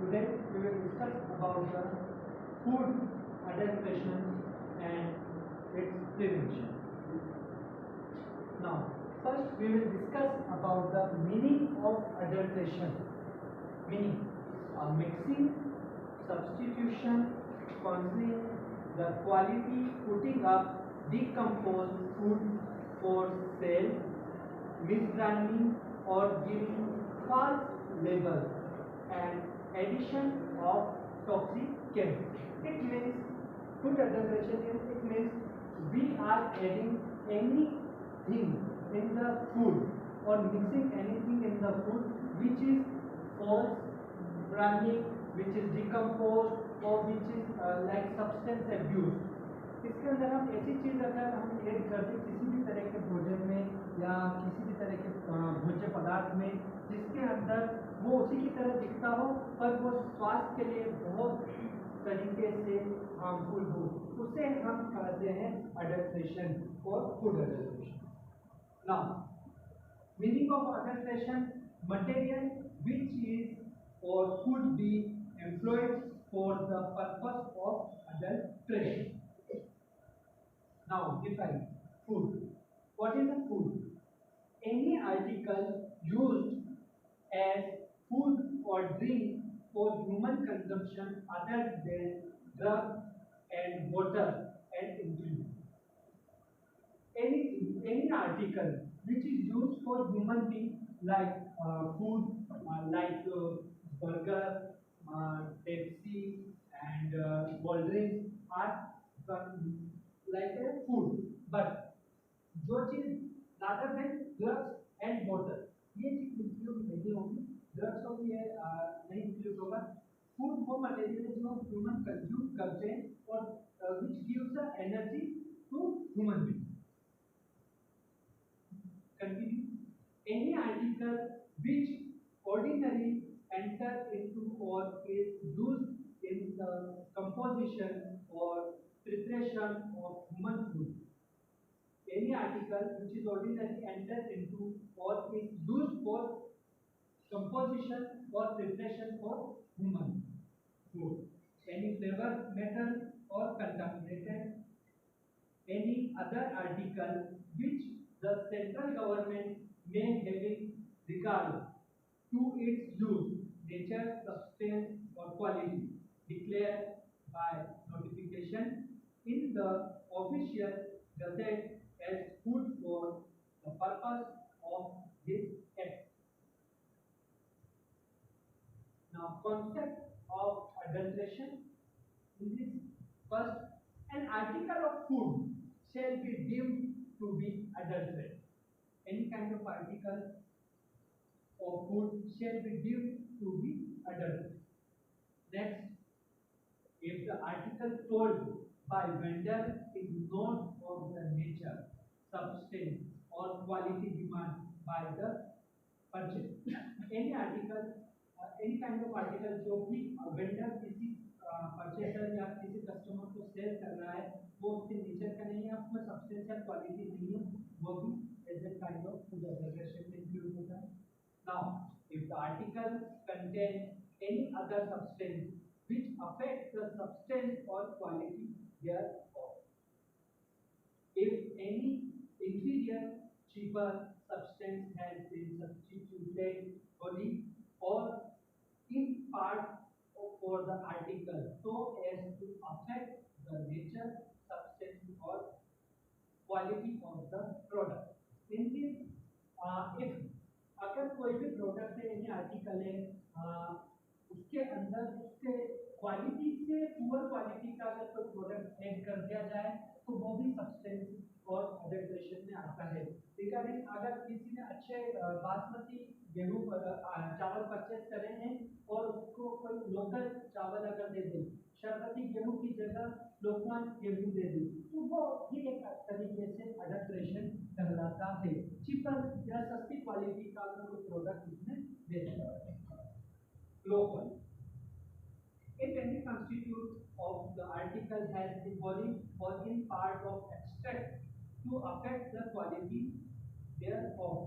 Today we will discuss about the food adulteration and its prevention. Now, first we will discuss about the meaning of adulteration. Meaning, mixing, substitution, concealing the quality, putting up decomposed food for sale, misbranding or giving false labels, and addition of toxic chemicals. It means food adulteration. It means we are adding anything in the food or mixing anything in the food which is false branding, which is decomposed or which is like substance abuse. इसके अंदर हम ऐसी चीज़ अगर हम add करते किसी भी तरह के भोजन में या किसी भी तरह के भोज्य पदार्थ में जिसके अंदर वो उसी की तरह दिखता हो पर वो स्वास्थ्य के लिए बहुत तरीके से हार्मफुल हो, उसे हम कहते हैं अडल्ट्रेशन और food adulteration. Now meaning of adulteration: material which is or could be employed for the purpose of adulteration. Now define food. What is a food? Any article used as food or drink for human consumption other than drug and water and ingredient. Any article which is used for human being like food, like burger, Pepsi and cold drinks are like a food. But जो चीज rather than drugs and water, ये चीज include नहीं होगी. Drugs और ये नहीं include होगा. फूड वो मटेरियल है जो ह्यूमन कंज्यूम करते हैं और which gives the energy to human being. Continue. Any article which ordinarily enter into or is used in the composition or preparation of human food. Any article which is ordinarily enter into or is used for composition or preparation for human food. Any flavor matter or contaminated. Any other article which the central government may having regard to its use, nature, substance or quality declared by notification in the official gazette as food for the purpose of this act. Now, concept of adulteration in this: first, an article of food shall be deemed to be adulterated. Any kind of article of food shall be deemed to be adulterated. Next, if the article sold by vendor is not of the nature, substance or quality demanded by the purchase. Any article, any kind of article जो भी vendor किसी purchaser या किसी customer को cell कर रहा है वो उसके नेचर का नहीं है, उसमें सब्सटेंस या क्वालिटी नहीं है, वो भी as a kind of food adulteration में इंक्लूड होता है. Now if the article contain any other substance which affects the substance or quality thereof. If any inferior, cheaper substance has been substituted wholly or in part for the article so as to affect the nature, substance or quality of the product. In this, if अगर कोई भी product है, यानी article है, उसके अंदर उसके quality से पुअर क्वालिटी का अगर कोई प्रोडक्ट ऐड कर दिया जाए तो वो भी सब्सटेंस और अडल्ट्रेशन में आता है. रिगार्डिंग अगर किसी ने अच्छे बासमती गेहूं चावल परचेज करे हैं और उसको कोई लोकल चावल अगर दे दे, शरबती गेहूं की जगह लोकमान गेहूं दे दे, तो वो भी एक तरीके से अडल्ट्रेशन कहलाता है. चीपर या सस्ती क्वालिटी का अगर कोई प्रोडक्ट उसमें दे दिया है. Local. If any constituent of the article has been wholly or in part of extract to affect the quality thereof.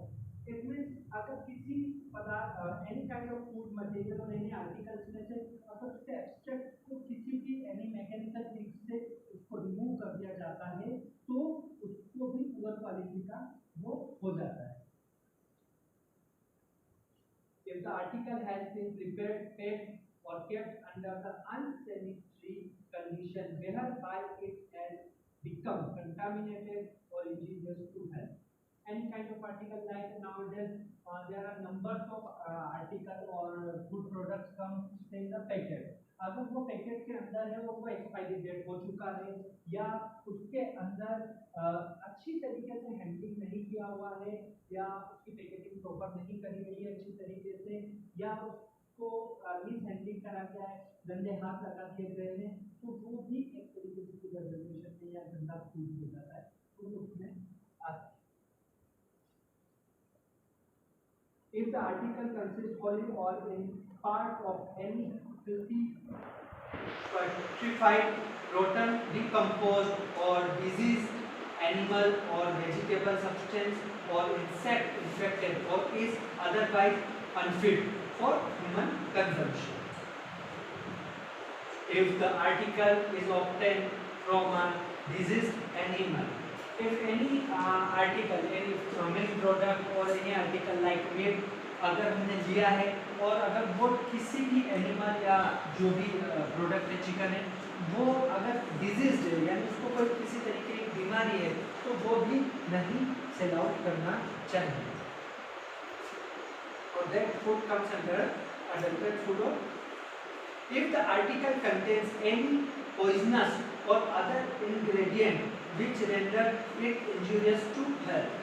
It means अगर किसी पदार्थ any kind of food material और एनी आर्टिकल्स में से अगर उसके एक्सट्रैक्ट को किसी भी एनी मैकेनिकल चीज से उसको रिमूव कर दिया जाता है तो उसको भी पुअर क्वालिटी का वो हो जाता है। If the article has been prepared, packed or kept under the unsanitary condition whereby it has become contaminated or injurious to health. Any kind of article like nowadays there are numbers of article or food products come in the packet. अगर वो packet के अंदर है वो expiry date हो चुका है या उसके अंदर अच्छी तरीके से हैंडलिंग नहीं किया हुआ है या उसकी पैकेजिंग प्रॉपर नहीं करी गई है अच्छी तरीके से या उसको मिस हैंडलिंग करा गया है, गंदे हाथ लगा दिए गए हैं, तो वो भी एक तरीके से प्रिजर्वेशन में या गंदा फूड हो जाता है, तो उसमें आता है। If the article consists wholly or in part of any filthy, putrefied, rotten, decomposed or diseased animal or vegetable substance or insect infected or is otherwise unfit for human consumption. If the article is obtained from a diseased animal, if any article, any milk product or any article like milk अगर हमने लिया है और अगर वो किसी भी animal या जो भी प्रोडक्ट है चिकन है वो अगर डिजीज है यानी उसको कोई किसी तरीके की बीमारी है तो वो भी नहीं सेल आउट करना चाहिए। और that food comes under adulterated food. और if the article contains any poisonous or other ingredient which render it injurious to health,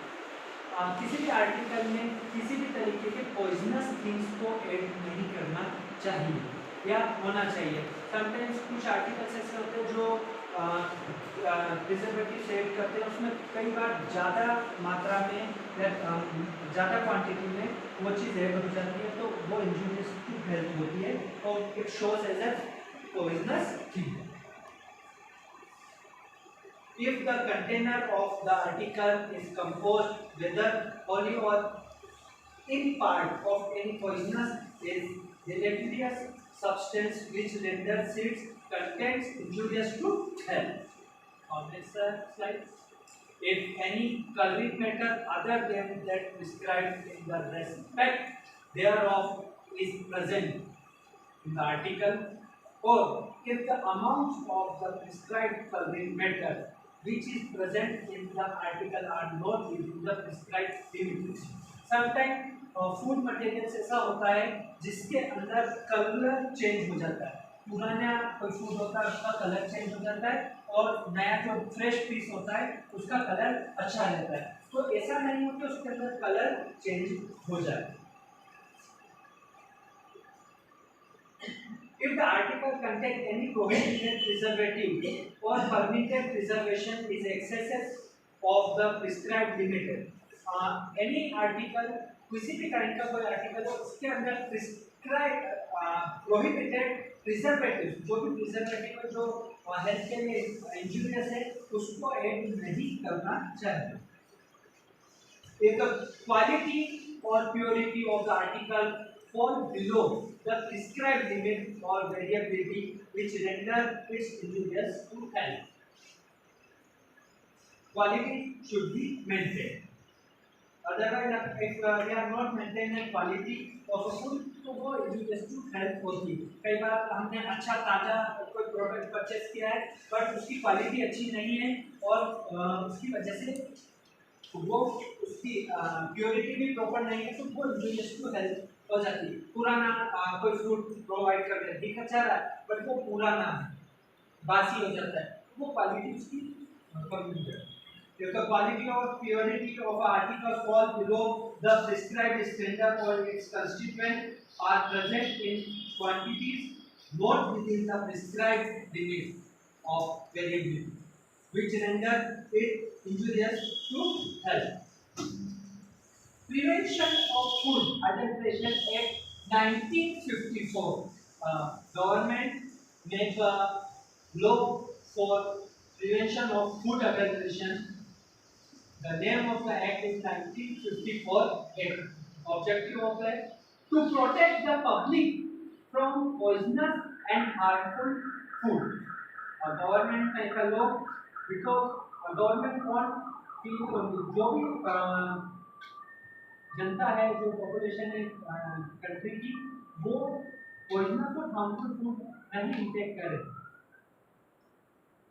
किसी भी आर्टिकल में किसी भी तरीके के पॉइजनस थिंग्स को ऐड नहीं करना चाहिए या होना चाहिए। समटाइम्स कुछ आर्टिकल्स ऐसे होते हैं जो प्रिजर्वेटिव ऐड करते हैं, उसमें कई बार ज़्यादा मात्रा में या ज़्यादा क्वांटिटी में वो चीज़ ऐड हो जाती है तो वो इंजूरियस टू हेल्थ होती है और it shows as a poisonous thing. If the container of the article is composed whether wholly or in part of any poisonous is deleterious substance which renders its contents injurious to health. On next slide, if any coloring matter other than that prescribed in the respect thereof is present in the article, or if the amount of the prescribed coloring matter which is present in the article are not within the prescribed limits. Sometimes food materials ऐसा होता है जिसके अंदर colour change हो जाता है, पुराना कोई फूड होता है उसका कलर चेंज हो जाता है और नया जो फ्रेश पीस होता है उसका कलर अच्छा रहता है, तो ऐसा नहीं हो कि उसके अंदर कलर चेंज हो जाए। If the article contains any prohibited preservative or permitted preservation is excess of the prescribed limit, any article किसी भी काइंड का कोई आर्टिकल हो उसके अंदर प्रिस्क्राइब प्रोहिबिटेड प्रिजर्वेटिव जो भी प्रिजर्वेटिव है जो हेल्थ के लिए इंजूरियस है उसको ऐड नहीं करना चाहिए। If the quality or purity of the article fall below the prescribed limit or variability which render it injurious to health, quality should be maintained. Otherwise, if we are not maintaining quality of a food, तो वो injurious to health होती है। कई बार हमने अच्छा ताज़ा कोई product purchase किया है बट उसकी क्वालिटी अच्छी नहीं है और उसकी वजह से वो उसकी प्योरिटी भी प्रॉपर नहीं है तो वो इंजूरियस टू हेल्थ हो जाती है। पुराना कोई फूड प्रोवाइड कर रहे हैं दिख अच्छा रहा है बट वो पुराना है बासी हो जाता है, वो क्वालिटी उसकी कम हो जाती है। If the quality or purity of an article fall below the prescribed standard or its constituents are present in quantities not within the prescribed limit of variability, which render it injurious to health. Prevention of Food Adulteration Act 1954. Government make a law for prevention of food adulteration. The name of the act is 1954 Act. Objective of the To protect the public from poisonous and harmful food, a government make a law because a government want कि जो भी जनता है, जो population है country की, वो poisonous और harmful food नहीं इंटेक करे।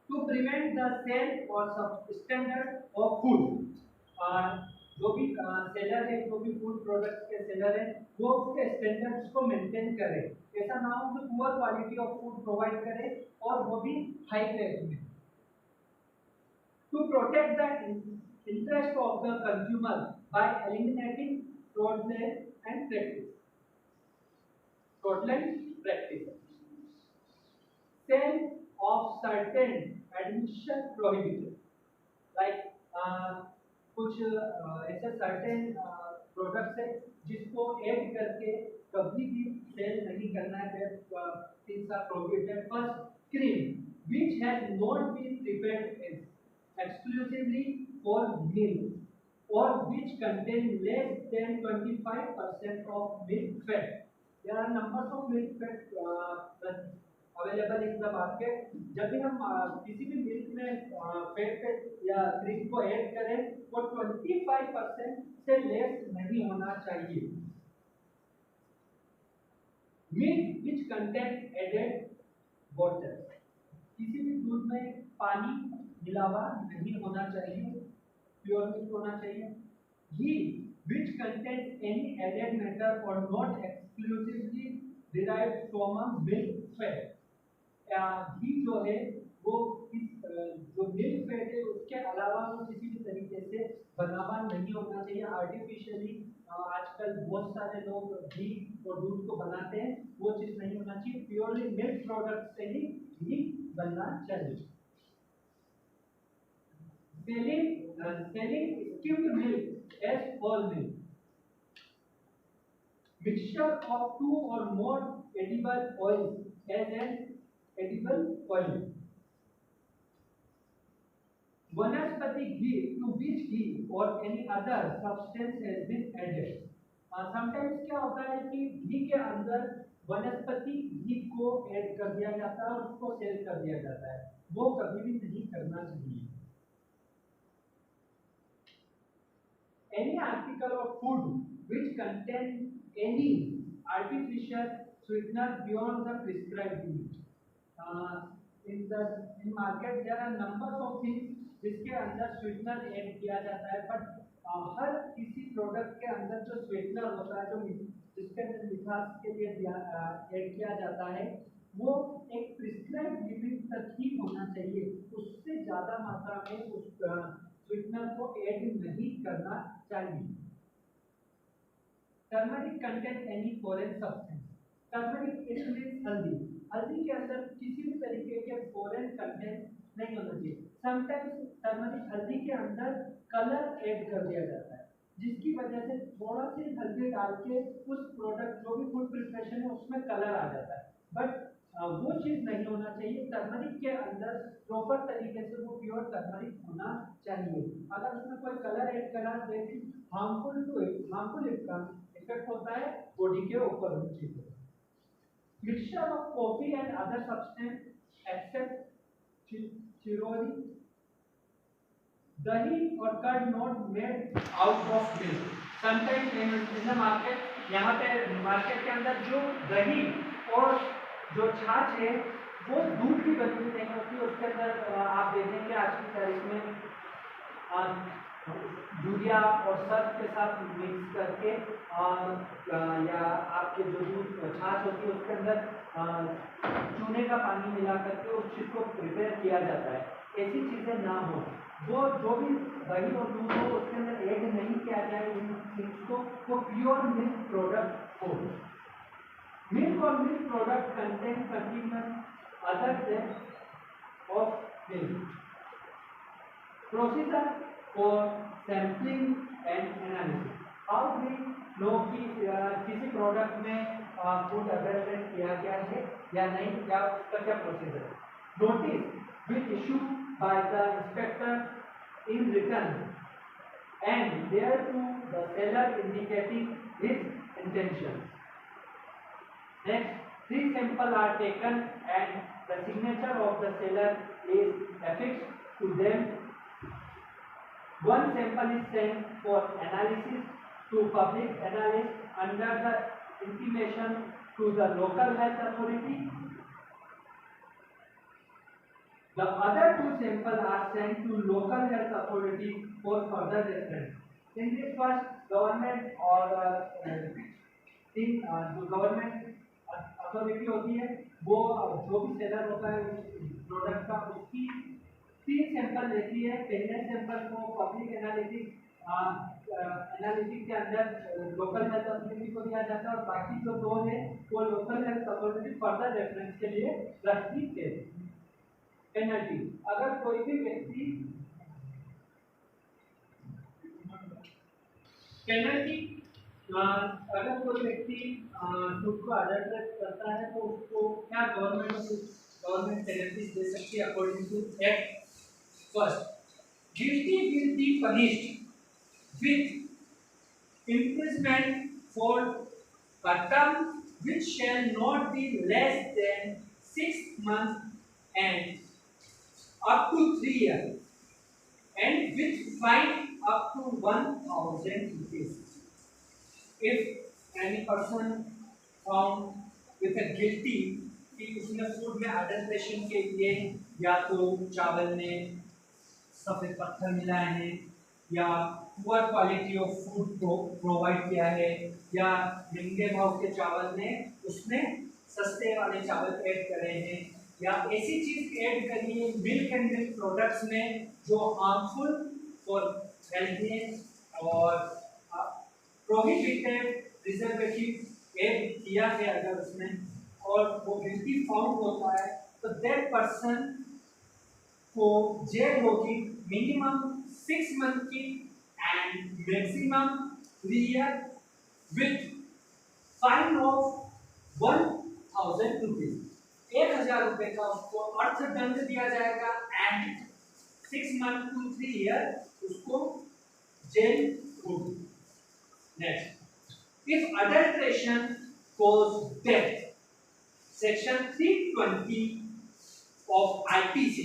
टू प्रिवेंट द सेल और सबस्टैंडर्ड ऑफ फूड, जो भी सेलर है, जो भी फूड प्रोडक्ट्स के सेलर है, वो उसके स्टैंडर्ड्स को मेंटेन करे। ऐसा ना हो कि poor quality of food provide करे और वो भी हाई प्राइस में। To protect the interest of the consumer by eliminating fraudulent and fraudulent practice. Sale of certain admission prohibited, like कुछ ऐसे सर्टेन प्रोडक्ट्स है जिसको ऐड करके कभी भी सेल नहीं करना है, things are prohibited. First, cream which has not been prepared exclusively for milk or which contain less than 25% of milk fat. There are numbers of milk fat available in the market. जब भी हम किसी भी milk में fat या cream को add करें, वो 25% से लेस नहीं होना चाहिए। Milk which contain added water, किसी भी दूध में पानी मिलावा नहीं होना चाहिए, प्योर मिल्क होना चाहिए। घी which contains any added matter or not exclusively derived from a milk fat, घी जो है वो इस जो मिल्क फैट है उसके अलावा वो किसी भी तरीके से बनावा नहीं होना चाहिए। आर्टिफिशियली आजकल बहुत सारे लोग घी और दूध को बनाते हैं, वो चीज नहीं होना चाहिए। प्योरली मिल्क प्रोडक्ट से ही घी बनना चाहिए। Selling skimmed milk as whole milk. Mixture of two or more edible oils as an edible oil. Vanaspati ghee to which ghee or any other substance has been added. Sometimes क्या होता है कि घी के अंदर वनस्पति घी को ऐड कर दिया जाता है और उसको सेल कर दिया जाता है, वो कभी भी नहीं करना चाहिए। Any article of food which contains any artificial sweetener beyond the prescribed limit. In market there are numbers of things जिसके अंदर स्वीटनर ऐड किया जाता है, बट हर किसी प्रोडक्ट के अंदर जो स्वीटनर होता है, जो जिसके अंदर मिठास के लिए ऐड किया जाता है, वो एक प्रिस्क्राइब्ड लिमिट तक ही होना चाहिए। उससे ज़्यादा मात्रा में उस स्वीटनर को ऐड नहीं करना चाहिए। Turmeric content any foreign substance. Turmeric it means हल्दी। हल्दी के अंदर किसी भी तरीके के फॉरेन कंटेंट नहीं होना चाहिए। समटाइम्स टर्मरिक हल्दी के अंदर कलर ऐड कर दिया जाता है, जिसकी वजह से थोड़ा सी हल्दी डाल के उस प्रोडक्ट जो भी फूड प्रिपरेशन है उसमें कलर आ जाता है, बट वो चीज नहीं होना चाहिए। टर्मरिक के अंदर प्रॉपर तरीके से वो प्योर टर्मरिक होना चाहिए। अगर उसमें कोई कलर ऐड करा देती हार्मफुल इफेक्ट होता है बॉडी के ऊपर उन चीजों। Mixture of coffee and other substance except chicory, दही और curd not made out of milk. Sometimes in the market, यहाँ पे मार्केट के अंदर जो दही और जो छाछ है वो दूध की बनी हुई नहीं होती, उसके अंदर आप देखेंगे आज की तारीख में यूरिया और सर्फ के साथ मिक्स करके या आपके जो दूध छाछ होती है उसके अंदर चूने का पानी मिला करके उस चीज़ को प्रिपेयर किया जाता है। ऐसी चीज़ें ना हो, वो जो भी दही और दूध हो उसके अंदर ऐड नहीं किया जाए इन चीज़ को, वो प्योर मिल्क प्रोडक्ट हो। Milk or milk product contain continuous other than of milk. Procedure for sampling and analysis. How we know कि किसी प्रोडक्ट में फूड अवेलेबल किया गया है या नहीं, या उसका क्या प्रोसीजर है। Notice which issue by the inspector in return and thereto the seller indicating his intention. Next, 3 samples are taken and the signature of the seller is affixed to them. 1 sample is sent for analysis to public analyst under the intimation to the local health authority. The other 2 samples are sent to local health authority for further reference. In this first, government और जो government authority होती है वो जो भी seller होता है उस प्रोडक्ट का उसकी 3 सैंपल लेती है। पहले सैंपल को पब्लिक एनालिटिक के अंदर लोकल हेल्थ अथॉरिटी को दिया जाता है और बाकी जो 2 है वो local health authority further reference के लिए रखती है। पेनल्टी, अगर कोई भी व्यक्ति अगर कोई व्यक्ति फूड को अडल्ट्रेट करता है तो उसको क्या गवर्नमेंट पेनल्टी दे सकती है according to act. First, guilty will be punished with imprisonment for a term which shall not be less than 6 months and up to 3 years, and with fine up to 1,000 rupees. If any person found with a guilty कि उसने food में adulteration के लिए या तो चावल में सफेद पत्थर मिलाए हैं या पुअर क्वालिटी ऑफ फूड को प्रोवाइड किया है या महंगे भाव के चावल में उसने सस्ते वाले चावल ऐड करे हैं या ऐसी चीज ऐड करी है मिल्क एंड मिल्क प्रोडक्ट्स में जो हार्मफुल फॉर हेल्थ है और प्रोहिबिटेड प्रिजर्वेटिव ऐड किया है अगर उसमें और वो गिल्टी फाउंड होता है तो दैट पर्सन को जेल होगी मिनिमम 6 मंथ की and maximum 3 year with fine of 1,000 rupees. 1,000 रुपए का उसको अर्थदंड दिया जाएगा एंड 6 मंथ टू 3 ईयर उसको जेल होगी। Next, if adulteration cause death, section 320 of IPC,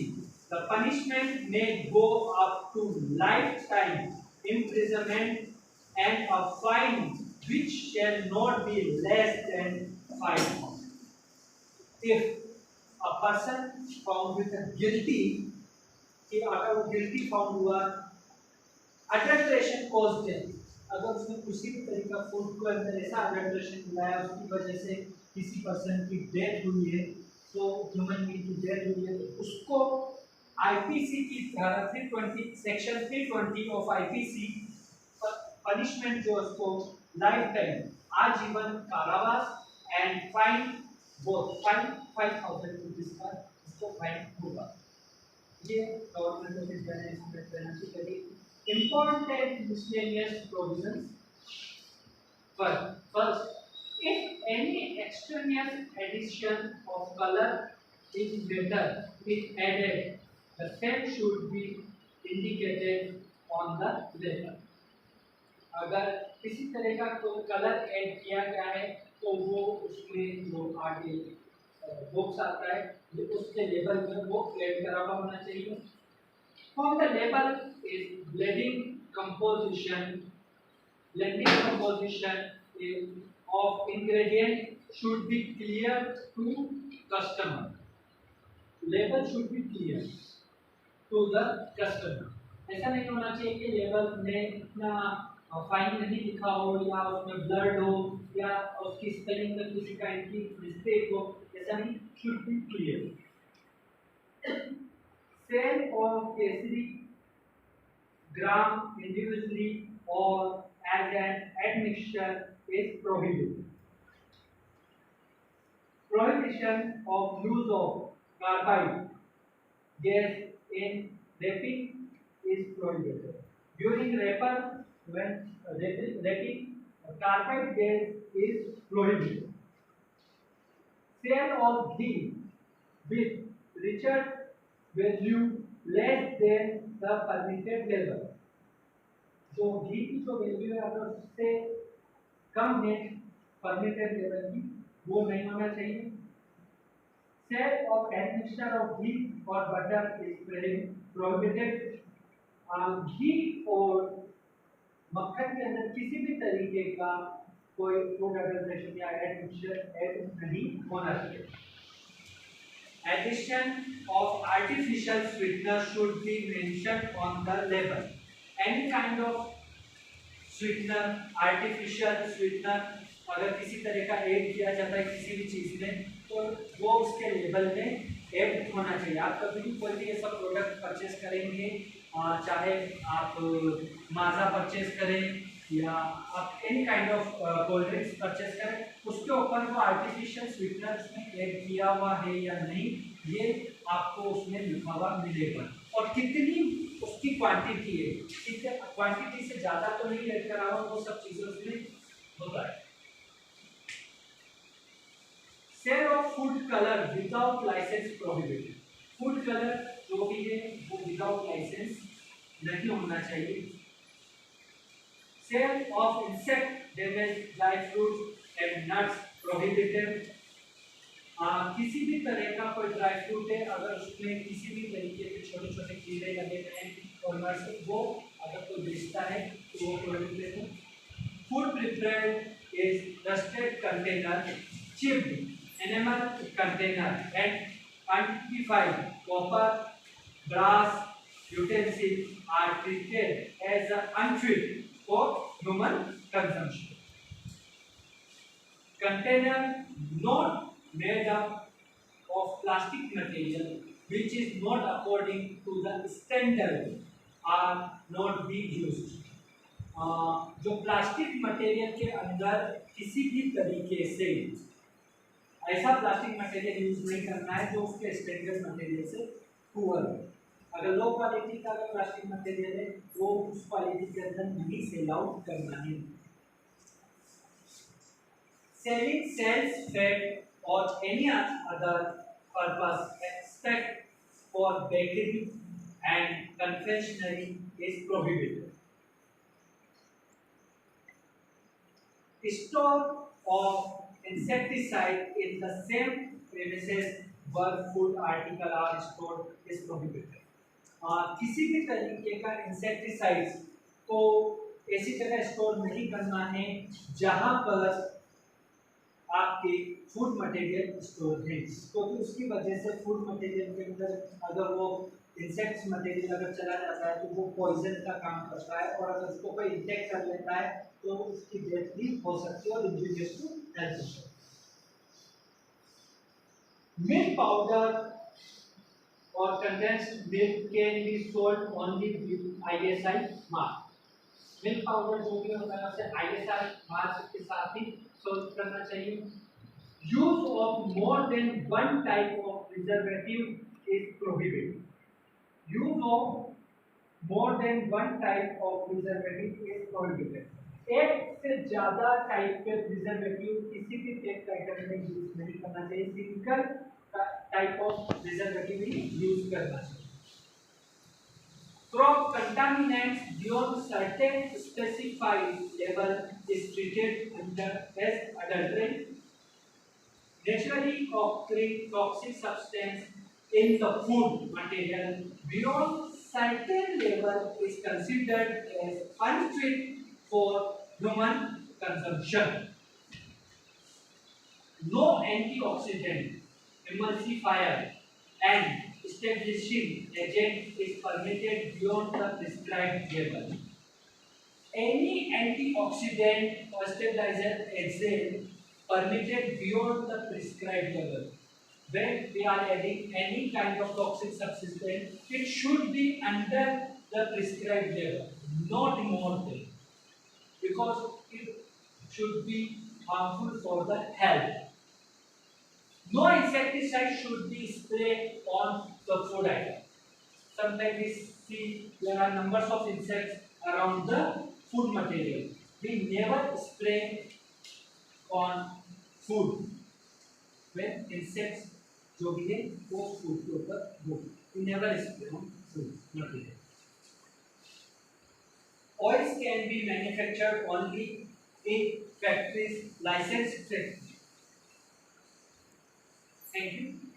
the punishment may go up to lifetime imprisonment and a fine which shall not be less than 5 pounds. If a person found with a guilty, कि अगर वो guilty found हुआ, adulteration caused death, अगर उसने किसी भी तरीका food को अंदर ऐसा adulteration मिलाया उसकी वजह से किसी पर्सन की डेथ हुई है तो ह्यूमन बीइंग की डेथ हुई है तो उसको आईपीसी की धारा 320 सेक्शन 320 ऑफ आईपीसी पनिशमेंट जो उसको लाइफ टाइम आजीवन कारावास and fine both fine 5,000 rupees का उसको फाइन होगा। ये गवर्नमेंट ऑफ इंडिया ने इसमें पेनल्टी करी। Important miscellaneous provisions. First, if any extraneous addition of color in letter is added, the same should be indicated on the letter. अगर किसी तरह का कोई कलर ऐड किया गया है तो वो उसमें जो आगे बॉक्स आता है उसके लेबल में वो ऐड करा हुआ होना चाहिए। From the label is blending composition is of ingredient should be clear to customer. Label should be clear to the customer. ऐसा नहीं होना चाहिए कि लेबल में इतना फाइन नहीं लिखा हो या उसमें ब्लड हो या उसकी स्पेलिंग में किसी काइंड की मिस्टेक हो, ऐसा नहीं, should be clear. Sale of Kesari gram individually or as an admixture is prohibited. Prohibition of use of carbide gas in wrapping is prohibited. During wrapper, when wrapping, carbide gas is prohibited. Sale of ghee with richer value less than the permitted level. जो घी की जो value है अगर उससे कम है permitted level की वो नहीं होना चाहिए। सेल ऑफ एडमिक्सचर ऑफ घी और बटर इज प्रोहिबिटेड। घी और मक्खन के अंदर किसी भी तरीके का कोई फूड एडल्ट्रेशन या एडमिक्सचर ऐड नहीं होना चाहिए। Addition of artificial sweetener should be mentioned on the label. Any kind of sweetener, artificial sweetener अगर किसी तरह का ऐड किया जाता है किसी भी चीज में तो वो उसके लेबल में ऐड होना चाहिए। आप कभी भी कोई भी ऐसा प्रोडक्ट परचेज करेंगे, चाहे आप माजा परचेज करें या आप any kind of cold drinks purchase करें, उसके ऊपर वो आर्टिफिशियल स्वीटनर उसमें ऐड किया हुआ है या नहीं ये आपको उसमें लिखा हुआ मिलेगा। और कितनी उसकी क्वांटिटी है, कितने क्वांटिटी से ज़्यादा तो नहीं ऐड करा हुआ, वो सब चीज़ें उसमें होता है। Sale of food colour without licence prohibited. Food colour जो भी है वो विदाउट लाइसेंस नहीं होना चाहिए। Sale of insect damage dry fruits and nuts prohibited. किसी भी तरह का कोई ड्राई फ्रूट है अगर उसमें किसी भी तरीके के छोटे छोटे कीड़े लगे हैं और नट्स वो अगर कोई बेचता है तो वो प्रोहिबिटेड है। Food prepared is rusted container, chipped enamel container and unpurified copper, brass utensils are treated as unfit for human consumption. Container not made up of plastic material which is not according to the standard are not being used. जो plastic material के अंदर किसी भी तरीके से ऐसा plastic material use नहीं करना है जो उसके स्टैंडर्ड मटेरियल से पुअर है। अगर लो क्वालिटी का अगर प्लास्टिक मटेरियल है वो उस क्वालिटी के अंदर नहीं सेल आउट करना है। सेलिंग सेल्स फैट और any other purpose except for bakery and confectionery is prohibited. Store of insecticide in the same premises where food article are stored is prohibited. किसी भी तरीके का इंसेक्टिसाइड्स को ऐसी जगह स्टोर नहीं करना है जहां पर आपके फूड मटेरियल स्टोर है, क्योंकि उसकी वजह से फूड मटेरियल के अंदर अगर वो इंसेक्ट्स मटेरियल अगर चला जाता है तो वो पॉइजन का काम करता है और अगर उसको कोई इंजेक्ट कर लेता है तो उसकी डेथ भी हो सकती है और इंजूरियस टू हेल्थ हो सकती है। मिल्क पाउडर और condensed milk can be sold only with ISI mark. Milk powder जो भी होता है उसे आईएसआई मार्क के साथ ही सोल्ड करना चाहिए। Use of more than one type of preservative is prohibited. Use of more than one type of preservative is prohibited. एक से ज्यादा टाइप के प्रिजर्वेटिव किसी भी टेक्स्ट आइटम में यूज नहीं करना चाहिए, single type of preservative he use करना चाहिए। Crop contaminants beyond certain specified level is treated under as adulterant. Naturally occurring toxic substance in the food material beyond certain level is considered as unfit for human consumption. No antioxidant, emulsifier, and establishing agent is permitted beyond the prescribed level. Any antioxidant or stabilizer agent permitted beyond the prescribed level. When we are adding any kind of toxic substance, it should be under the prescribed level, not more than, because it should be harmful for the health. No insecticide should be sprayed on the food item. Sometimes we see there are numbers of insects around the food material. We never spray on food when insects जो भी है वो food के ऊपर हो। We never spray on food material. Oils can be manufactured only in factories licensed factories. Thank you.